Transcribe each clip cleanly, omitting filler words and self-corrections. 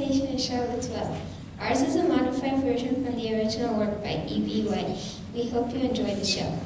translation is Charlotte's Web. Ours is a modified version from the original work by E.B. White. We hope you enjoy the show.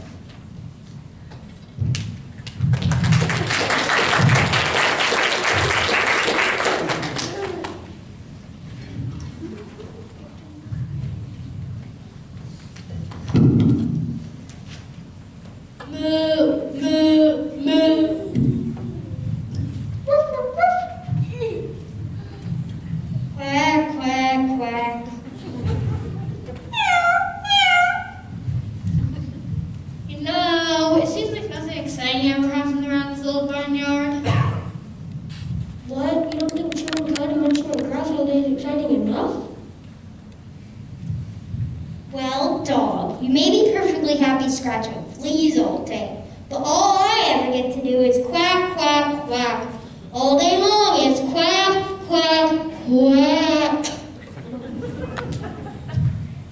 Well, dog, you may be perfectly happy scratching fleas all day, but all I ever get to do is quack, quack, quack. All day long it's quack, quack, quack.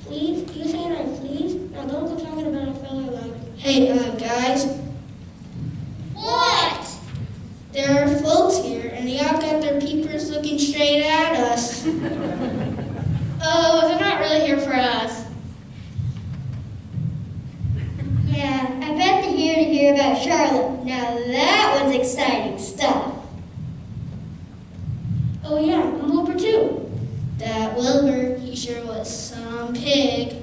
Fleas? You saying I'm fleas? Now don't go talking about a fellow like... Hey, guys. What? There are folks here, and they all got their peepers looking straight at us. Oh, they're not really here for us. Yeah, I bet they're here to hear about Charlotte. Now that was exciting stuff. Oh yeah, I'm Wilbur too. That Wilbur, he sure was some pig.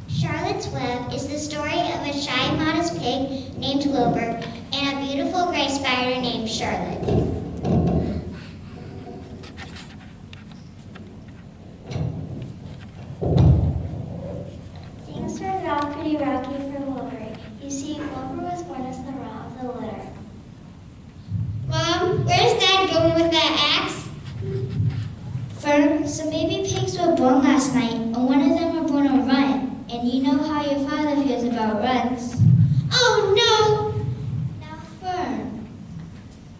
Charlotte's Web is the story of a shy, modest pig named Wilbur and a beautiful gray spider named Charlotte. Things started off pretty rocky for Wilbur. You see, Wilbur was born as the raw of the litter. Mom, where's Dad going with that axe? Fern, some baby pigs were born last night, and one of them were born a runt. And you know how your father feels about runts. Oh no! Now, Fern.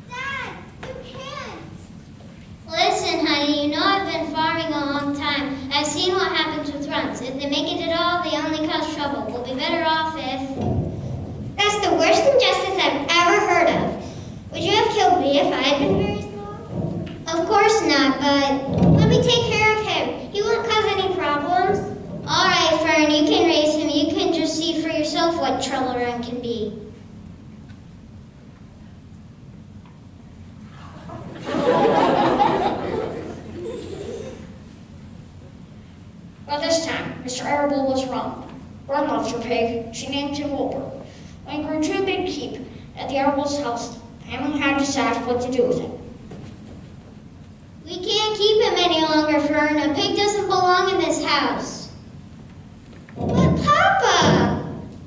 Dad, you can't! Listen, honey, you know I've been farming a long time. I've seen what happens with runts. If they make it at all, they only cause trouble. We'll be better off if... That's the worst injustice I've ever heard of. Would you have killed me if I had been very small? Of course not, but... Let me take care of him. He won't cause any problems. All right, Fern, you can raise him. You can just see for yourself what trouble a run can be. Well, this time, Mr. Arable was wrong. Fern loves her pig. She named him Wilbur. When he grew too big to keep at the Arable's house, the family had to decide what to do with him. We can't keep him any longer, Fern. A pig doesn't belong in this house. But Papa!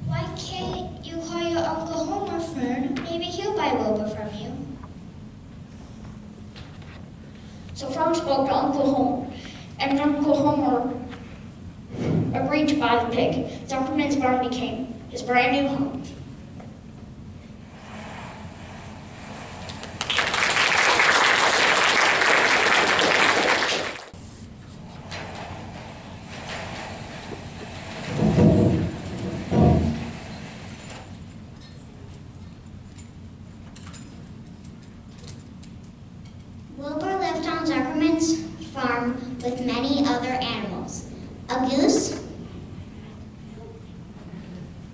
Why can't you call your Uncle Homer, Fern? Maybe he'll buy Wilbur from you. So Fern spoke to Uncle Homer, and Uncle Homer agreed to buy the pig. Zuckerman's barn became his brand new home. Wilbur lived on Zuckerman's farm with many other animals. A goose,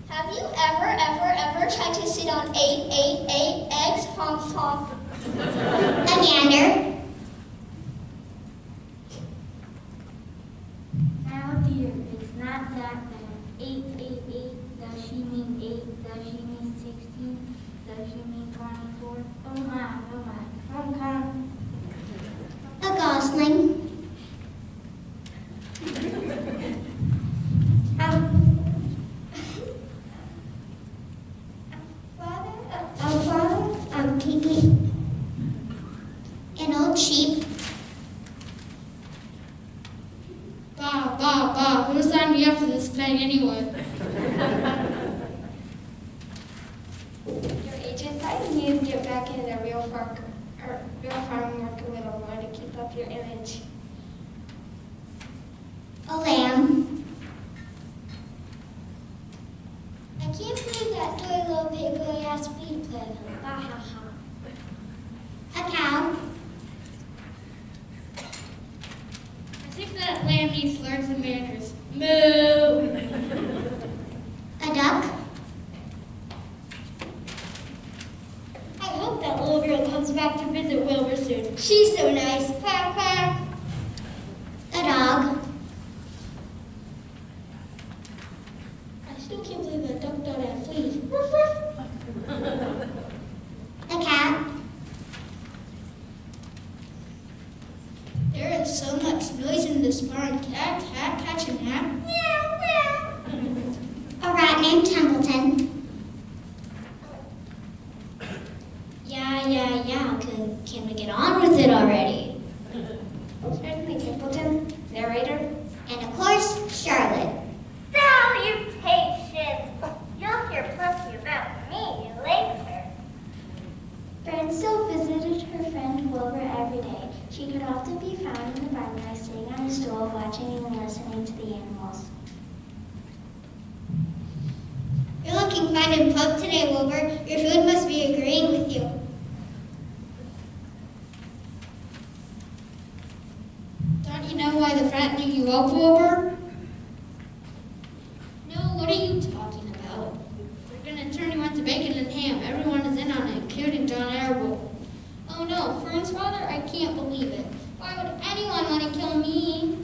Have you ever tried to sit on eight eggs? Honk, honk. a gander, Now, dear, it's not that bad. 8, does she mean 8? Does she mean 16? Does she mean 24? Oh my. Come. a gosling, Father, Kiki. little cheap. Bah, who signed me up for this thing anyway? Your agent, I need to get back into real farm work a little more to keep up your image. A lamb. I can't believe that toy little pig really asked me to play with him. Ha ha ha. A cow. I think that lamb needs to learn some manners. Moo! A duck. I hope that little girl comes back to visit Wilbur soon. She's so nice. Quack, quack. A dog. I still can't believe that duck don't have fleas. A cat. There is so much noise in this barn. Cat, catch a nap. Meow, meow. A rat named Templeton. Yeah. Can we get on with it already? Certainly, Templeton, narrator. And of course, Charlotte. Salutations! You'll hear plenty about me later. Ancel visited her friend Wilbur every day. She could often be found in the barnyard sitting on a stool watching and listening to the animals. You're looking fine and plump today, Wilbur. Your food must be agreeing with you. Don't you know why they're fattening you up, Wilbur? No, what are you talking about? They're going to turn you into bacon and ham. Everyone is in on it, including John Arable. Oh no, Fern's father? I can't believe it. Why would anyone want to kill me?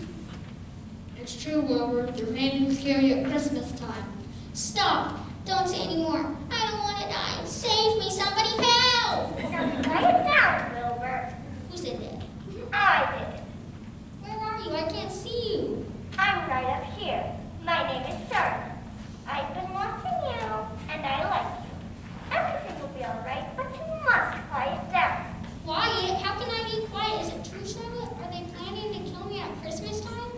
It's true, Wilbur. They're planning to kill you at Christmas time. Stop! Don't say any more. I don't want to die. Save me, somebody help! Now write it down, Wilbur. Who said that? I did it. Where are you? I can't see you. I'm right up here. My name is Charlotte. I've been watching you, and I like you. Everything will be all right, but you must quiet down. Quiet? How can I be quiet? Is it true, Charlotte? Are they planning to kill me at Christmas time?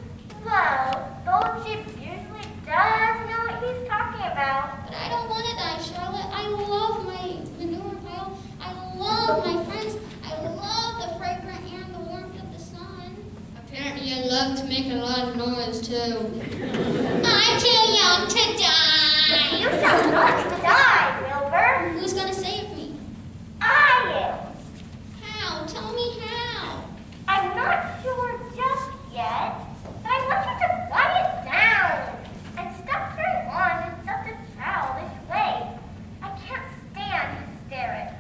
Well, the old sheep usually does know what he's talking about. But I don't want to die, Charlotte. I love my manure pile. I love my friends. I love the fragrant air and the warmth of the sun. Apparently you love to make a lot of noise, too. I'm too young to die. You shall not die, Wilbur. Who's going to save me? I am. How? Tell me how. I'm not sure just yet, but I want you to quiet down and stop carrying on in such a childish way. I can't stand hysterics.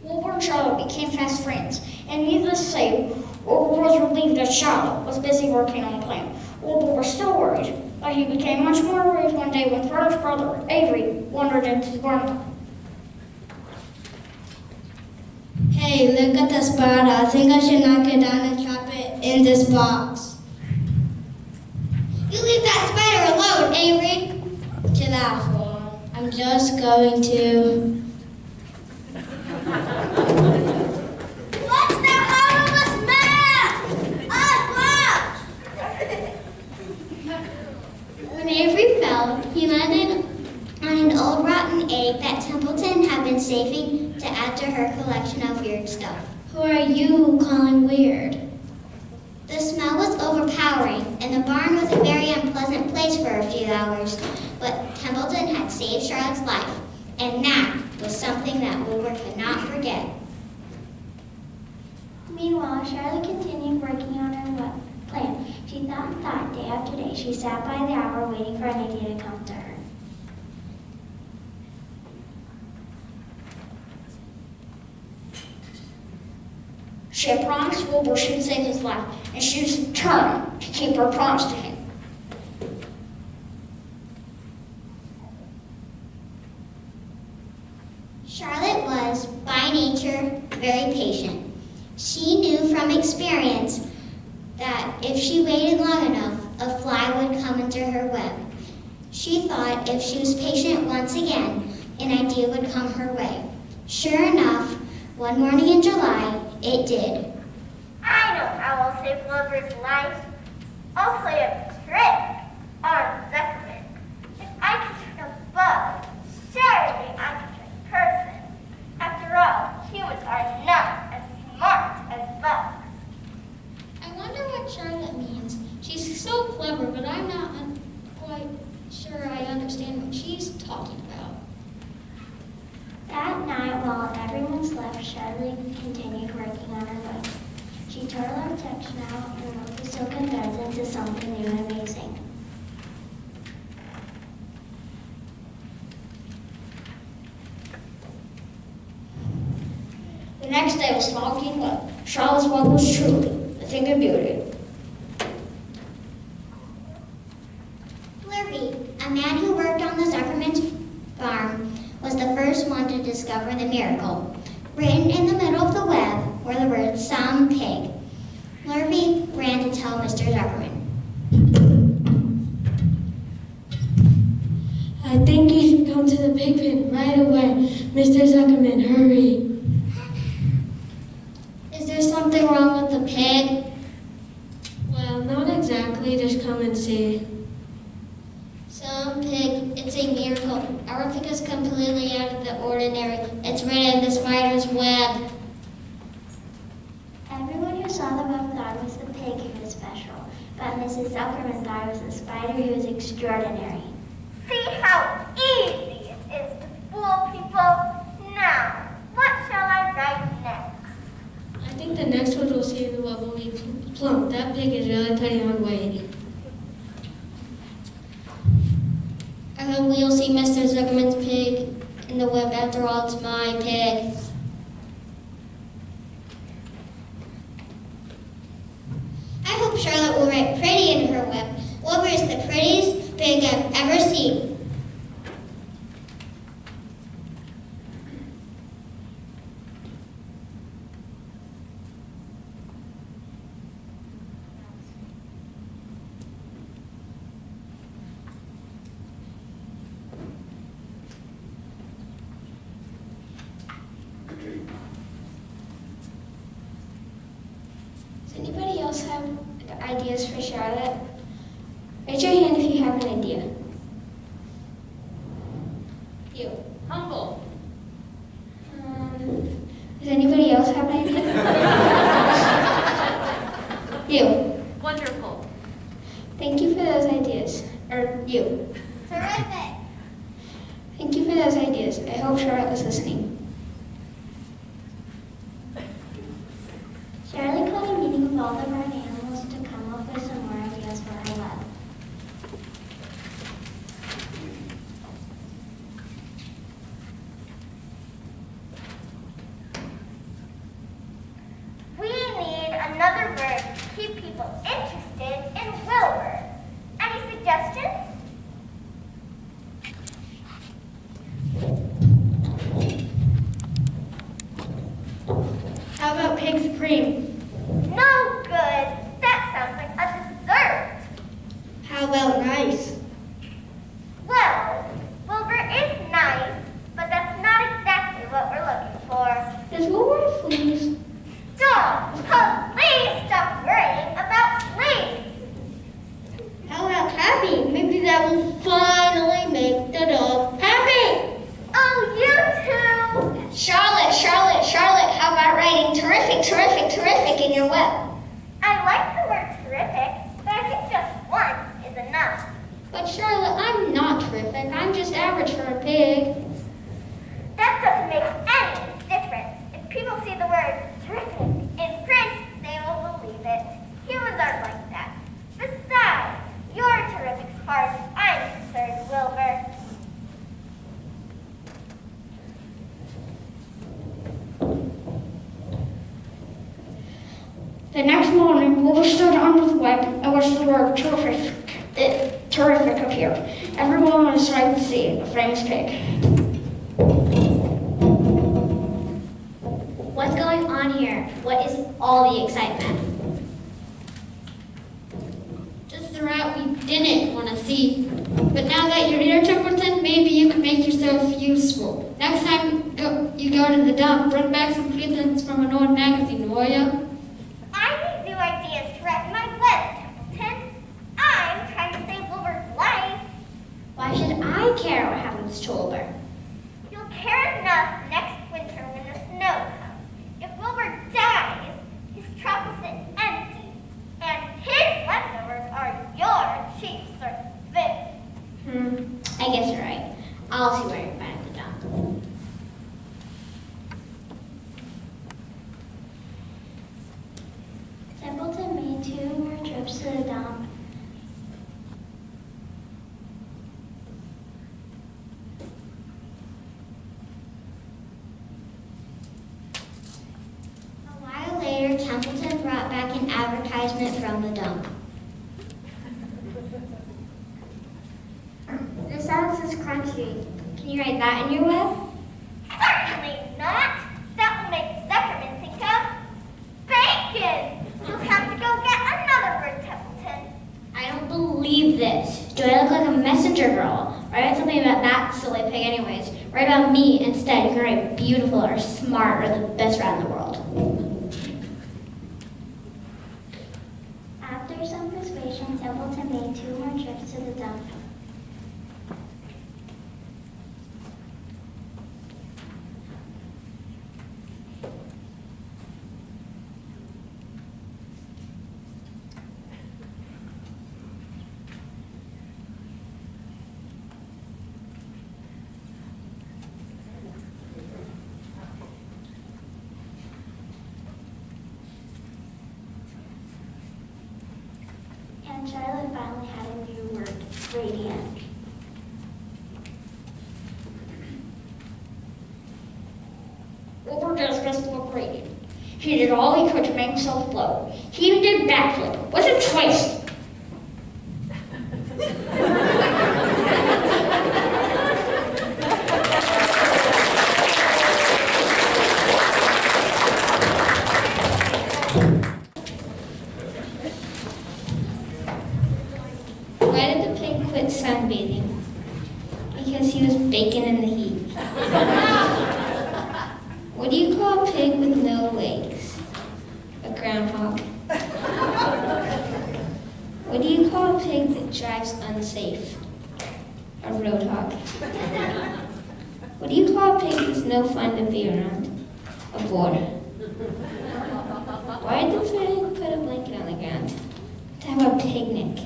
Wilbur and Charlotte became fast friends, and needless to say, Wilbur was relieved that Charlotte was busy working on a plan. Wilbur was still worried, but he became much more worried one day when Fred's brother, Avery, wandered into the barn. Hey, look at the spider. I think I should knock it down and trap it in this box. You leave that spider alone, Avery. Chill out, fool. I'm just going to... What's that marvelous man? When Avery fell, he landed on an old rotten egg that Templeton had been saving to add to her collection of weird stuff. Who are you calling weird? The smell was overpowering, and the barn was a very unpleasant place for a few hours. But Templeton had saved Charlotte's life, and that was something that Wilbur could not forget. Meanwhile, Charlotte continued working on her plan. She thought and thought day after day. She sat by the hour waiting for an idea to come to her. She had promised Wilbur she would save his life, and she was determined to keep her promise to him. Charlotte was, by nature, very patient. She knew from experience that if she waited long enough, a fly would come into her web. She thought if she was patient once again, an idea would come her way. Sure enough, one morning in July, it did. I know how I'll save Wilbur's life. I'll play a trick on Zuckerman. If I can trick a bug, surely I can trick a person. After all, humans are not as smart as bugs. I wonder what Charlotte means. She's so clever, but I'm not quite sure I understand what she's talking about. That night, while everyone slept, Charlotte continued working on her book. She tore her protection out and wrote the silken threads into something new and amazing. The next day was smoking wet. Charlotte's work was truly a thing of beauty. Flurby, a man who worked on the Zuckerman's farm, was the first one to discover the miracle. Written in the middle of the web were the words "some pig." Flurby ran to tell Mr. Zuckerman. I think you should come to the pig pen right away. Mr. Zuckerman, hurry. Is there something wrong with the pig? Well, not exactly. Just come and see. Some pig, it's a miracle. Our pig is completely out of the ordinary. It's written in the spider's web. Everyone who saw the web thought it was the pig who was special, but Mrs. Zuckerman thought it was the spider who was extraordinary. See how easy it is to fool people? Now, what shall I write next? I think the next one we'll see in the web will be plump. That pig is really putting on weight. I hope we'll see Mr. Zuckerman's pig in the web. After all, it's my pig. I hope Charlotte will write pretty in her web. Wilbur is the prettiest pig I've ever seen. Does anybody else have ideas for Charlotte? Raise your hand if you have an idea. You. Humble. Does anybody else have an idea? You. Wonderful. Thank you for those ideas. Or you. Terrific! Thank you for those ideas. I hope Charlotte was listening. Charlotte called a meeting of all the barn animals to come up with some more ideas for her web. We need another word to keep people interested in Wilbur. Any suggestions? How about pig supreme? No good. That sounds like a dessert. How about nice? Well, Wilbur is nice, but that's not exactly what we're looking for. Does Wilbur fleas? Don't! Please stop worrying about fleas. How about happy? Maybe that will finally make the dog happy. Oh, you too! Charlotte, Charlotte, Charlotte, how about writing terrific, terrific, terrific in your web? I like the word terrific, but I think just once is enough. But Charlotte, I'm not terrific. I'm just average for a pig. That doesn't make any difference. If people see the word terrific in print, they will believe it. Humans aren't like that. Besides, your terrific's hard. I'm concerned, Wilbur. The next morning, Wilbur stood under the web and watched the word terrific appear. Everyone was excited to see a famous pig. What's going on here? What is all the excitement? Just the route we didn't want to see. But now that you're here, Templeton, maybe you can make yourself useful. Next time, You go to the dump, bring back some clippings from an old magazine, will ya? I need new ideas to write my web, Templeton. I'm trying to save Wilbur's life. Why should I care what happens to Wilbur? You'll care enough next winter when the snow comes. If Wilbur dies, his truck will sit empty, and his leftovers are your chief source of food. I guess you're right. I'll see where you find the dump. Templeton made 2 more trips to the dump. A while later, Templeton brought back an advertisement from the dump. This ad says crunchy. Can you write that in your web? Certainly not. That will make Zuckerman think of bacon. You'll have to go get another word, Templeton. I don't believe this. Do I look like a messenger girl? Write something about that silly pig anyways. Write about me instead. You can write beautiful or smart or the best rat in the world. After some persuasion, Templeton made 2 more trips to the dump. And Charlotte finally had a new word, radiant. Wilbur does just look radiant. He did all he could to make himself float. He even did backflip. Was it twice? Why did the pig quit sunbathing? Because he was baking in the heat. What do you call a pig with no legs? A groundhog. What do you call a pig that drives unsafe? A roadhog. What do you call a pig that's no fun to be around? A boar. Why did the pig put a blanket on the ground? To have a picnic.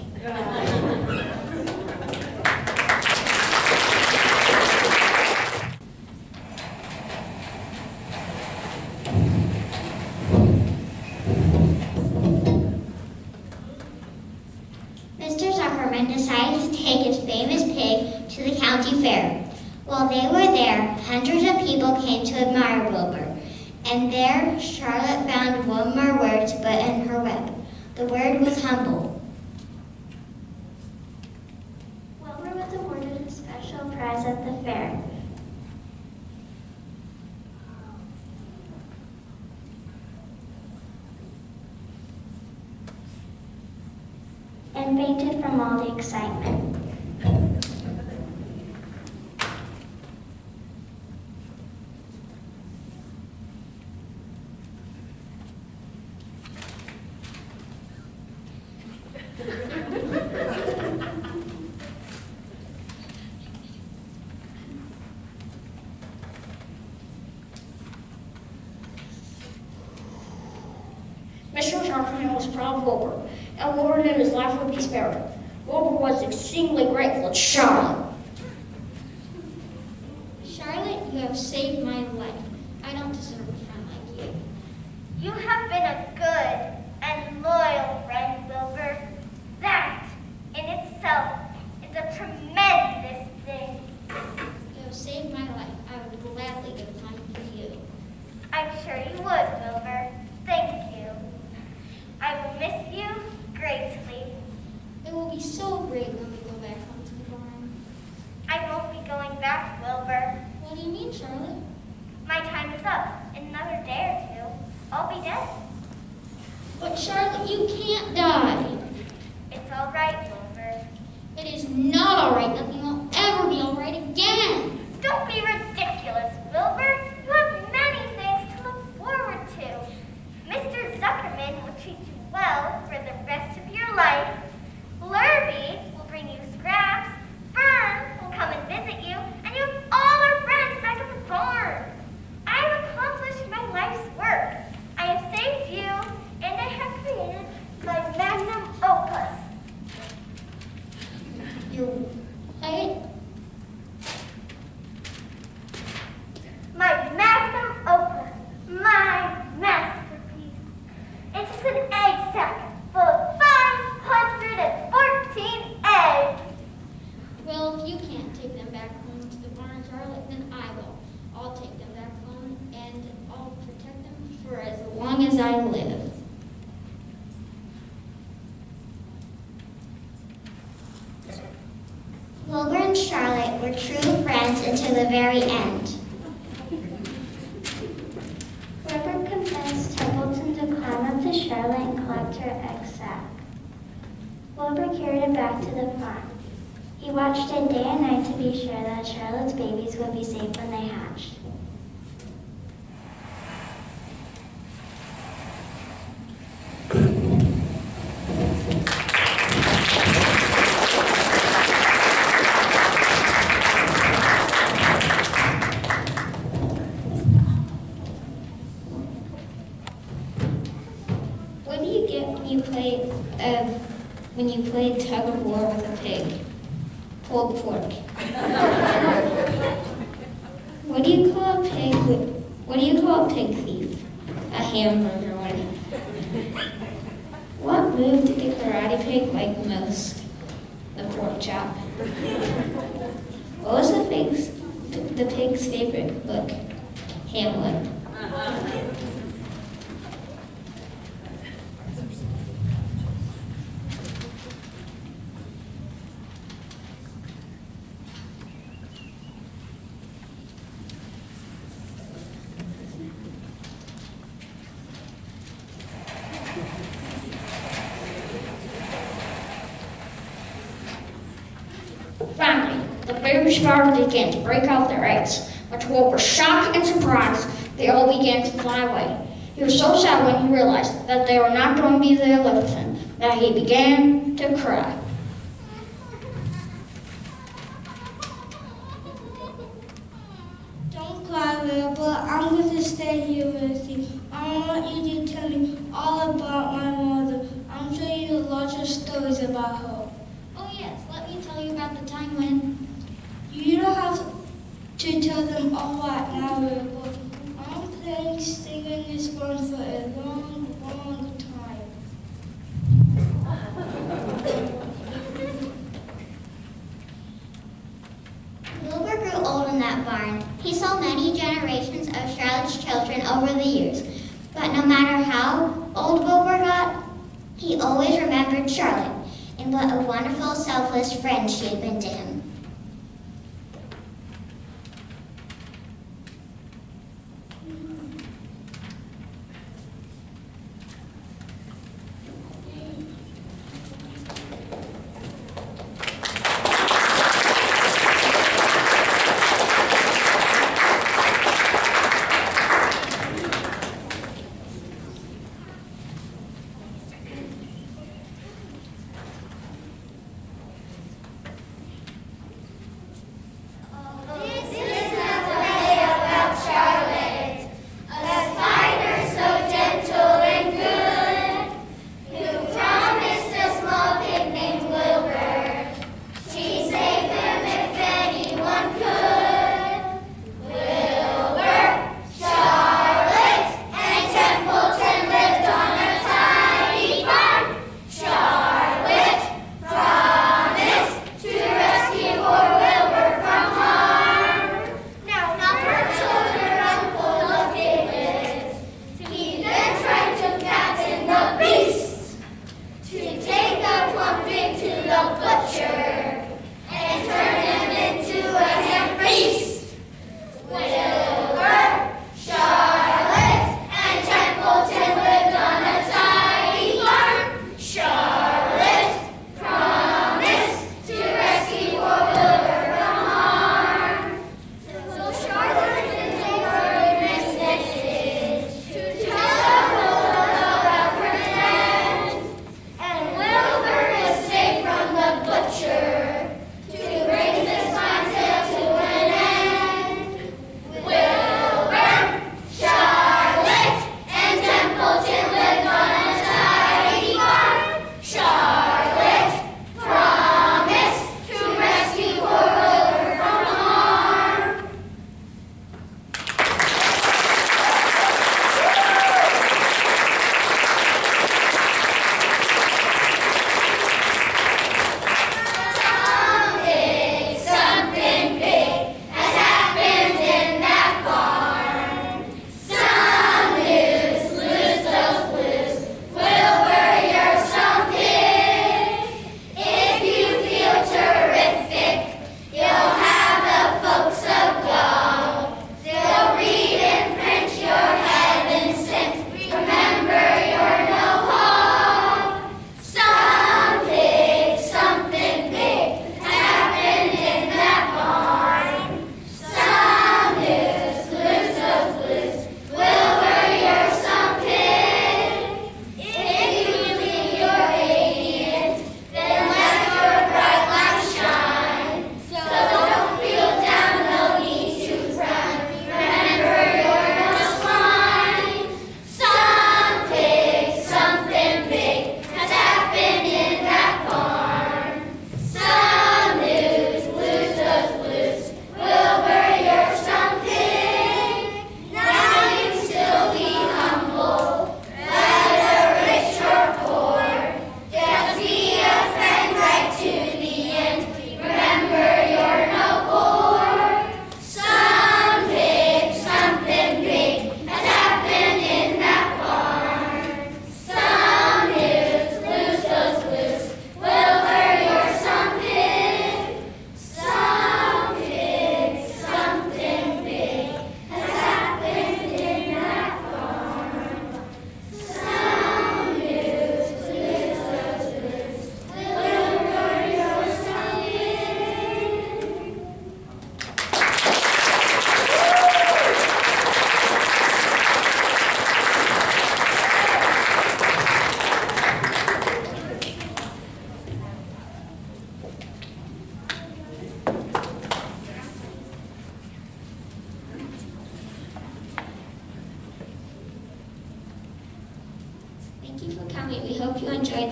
Mr. Zuckerman decided to take his famous pig to the county fair. While they were there, hundreds of people came to admire Wilbur. And there, Charlotte found one more word to put in her web. The word was humble. Wilbur was awarded a special prize at the fair. And fainted from all the excitement. Mr. Zuckerman was proud of Wilbur, and Wilbur knew his life would be spared. Wilbur was exceedingly grateful to Charlotte. Charlotte, you have saved my life. I don't deserve a friend like you. You have been a good and loyal friend, Wilbur. That, in itself, is a tremendous thing. You have saved my life. I would gladly give mine to you. I'm sure you would, Wilbur. Thank you. I will miss you greatly. It will be so great when we go back home to the barn. I won't be going back, Wilbur. What do you mean, Charlotte? My time is up. In another day or two, I'll be dead. But Charlotte, you can't die. It's all right, Wilbur. It is not all right. Nothing will ever be all right again. Don't be ridiculous, Wilbur. life. Lurvy will bring you scraps, Fern will come and visit you, and you have all our friends back at the barn. I have accomplished my life's work. I have saved you, and I have created my magnum opus. My magnum opus, my masterpiece. It's just an egg sack full of 514 eggs. Well, if you can't take them back home to the barn, Charlotte, then I will. I'll take them back home, and I'll protect them for as long as I live. Wilbur and Charlotte were true friends until the very end. Wilbur convinced Templeton to climb up to Charlotte and collect her egg sack. Wilbur carried it back to the farm. He watched it day and night to be sure that Charlotte's babies would be safe when they hatched. What do you get when you play tug of war with a pig? Pulled pork. What do you call a pig? What do you call a pig thief? A hamburger one. What move did the Karate Pig like most? The pork chop. What was the pig's favorite book? Hamlet. Finally, the babies started again to break out their eggs. But to Wilbur's shock and surprise, they all began to fly away. He was so sad when he realized that they were not going to be there with him that he began to cry. Don't cry, Wilbur. I'm going to stay here with you. I want you to tell me all about my mother. I'm sure you have lots of stories about her. Oh yes, let me tell you about the time when... You don't have to tell them all right now, Wilbur. I'm planning to stay in this barn for a long, long time. Wilbur grew old in that barn. He saw many generations of Charlotte's children over the years. But no matter how old Wilbur got, he always remembered Charlotte and what a wonderful, selfless friend she had been to him.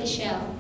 the shell.